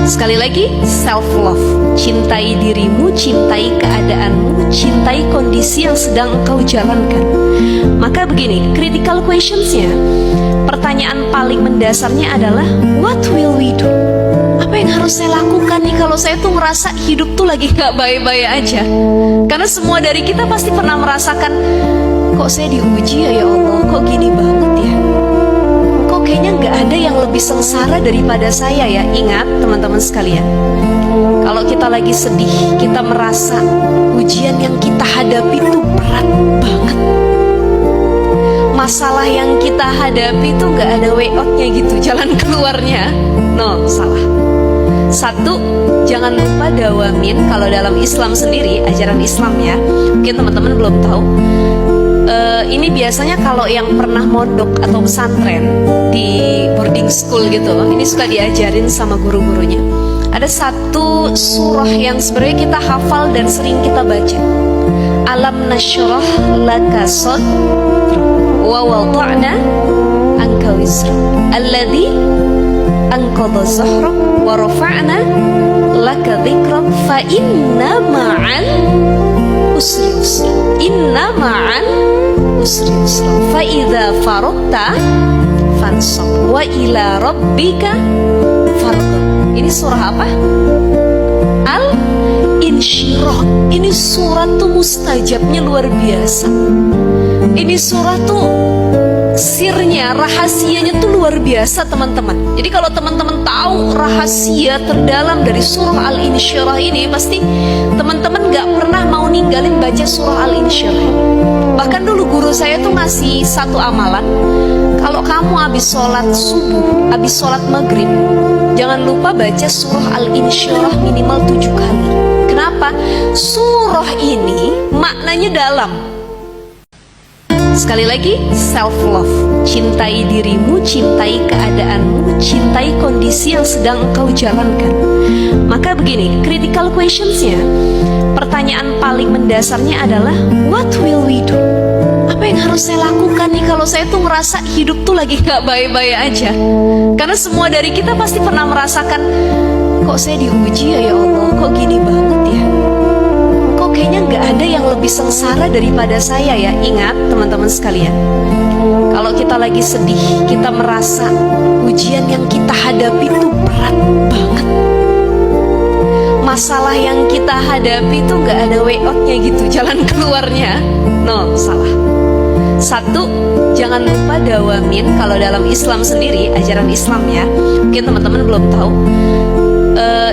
Sekali lagi, self love. Cintai dirimu, cintai keadaanmu, cintai kondisi yang sedang engkau jalankan. Maka begini, critical questionsnya, pertanyaan paling mendasarnya adalah what will we do? Apa yang harus saya lakukan nih kalau saya tuh ngerasa hidup tuh lagi gak baik-baik aja? Karena semua dari kita pasti pernah merasakan, kok saya diuji ya Allah, kok gini banget ya? Kok kayaknya gak ada yang lebih sengsara daripada saya ya? Ingat teman-teman sekalian, kalau kita lagi sedih, kita merasa ujian yang kita hadapi itu berat banget. Masalah yang kita hadapi itu gak ada way out-nya gitu, jalan keluarnya. No, salah. Satu, jangan lupa dawamin. Kalau dalam Islam sendiri, ajaran Islam ya, mungkin teman-teman belum tahu, ini biasanya kalau yang pernah mondok atau pesantren di boarding school gitu loh, ini suka diajarin sama guru-gurunya. Ada satu surah yang sebenarnya kita hafal dan sering kita baca. Alam nasyrah laka sadrak wa wada'na anka wizrak alladzi anqadha zahrak wa rafa'na laka dzikrak fa inna ma'al usri yusra. Inna ma'al usri yusra. Fa idza faragta fansab wa ila rabbika farghab. Ini surah apa? Al-Insyirah. Ini surah tuh mustajabnya luar biasa. Ini surah tuh sirnya, rahasianya tuh luar biasa teman-teman. Jadi kalau teman-teman tahu rahasia terdalam dari surah Al-Insyirah ini, pasti teman-teman gak pernah mau ninggalin baca surah Al-Insyirah. Bahkan dulu guru saya tuh ngasih satu amalan, kalau kamu habis sholat subuh, habis sholat maghrib, jangan lupa baca surah Al-Insyirah minimal 7 kali. Kenapa? Surah ini maknanya dalam. Sekali lagi, self love. Cintai dirimu, cintai keadaanmu, cintai kondisi yang sedang engkau jalankan. Maka begini, critical questionsnya, pertanyaan paling mendasarnya adalah what will we do? Apa yang harus saya lakukan nih kalau saya tuh ngerasa hidup tuh lagi gak baik-baik aja? Karena semua dari kita pasti pernah merasakan, kok saya diuji ya Allah, kok gini banget ya? Kok kayaknya gak ada yang lebih sengsara daripada saya ya? Ingat teman-teman sekalian, kalau kita lagi sedih, kita merasa ujian yang kita hadapi itu berat banget. Masalah yang kita hadapi itu gak ada way out-nya gitu, jalan keluarnya. No, salah. Satu, jangan lupa dawamin. Kalau dalam Islam sendiri, ajaran Islam ya, mungkin teman-teman belum tahu,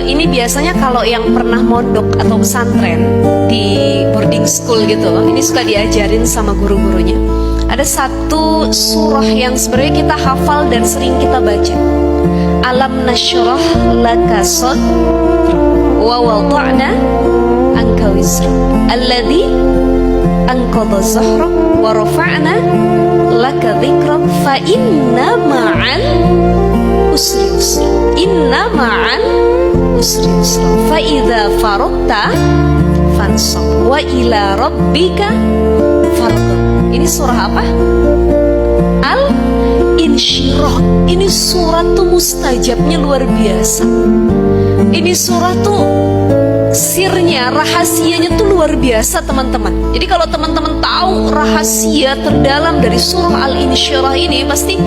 ini biasanya kalau yang pernah mondok atau pesantren di boarding school gitu loh, ini suka diajarin sama guru-gurunya. Ada satu surah yang sebenarnya kita hafal dan sering kita baca. Alam nasyrah laka sadrak wa wada'na anka wizrak alladzi anqadha zahrak wa rafa'na laka dzikrak fa inna ma'al usri yusra. Inna ma'al usri yusra. Fa idza faragta fansab wa ila rabbika farghab. Ini surah apa? Al-Insyirah. Ini surah tuh mustajabnya luar biasa. Ini surah tuh sirnya, rahasianya tuh luar biasa teman-teman. Jadi kalau teman-teman tahu rahasia terdalam dari surah Al-Insyirah ini, pasti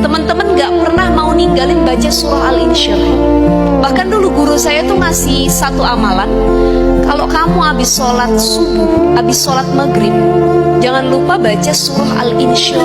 teman-teman gak pernah mau ninggalin baca surah Al-Insyirah. Bahkan dulu guru saya tuh ngasih satu amalan, kalau kamu habis sholat subuh, habis sholat maghrib, jangan lupa baca surah Al-Insyirah.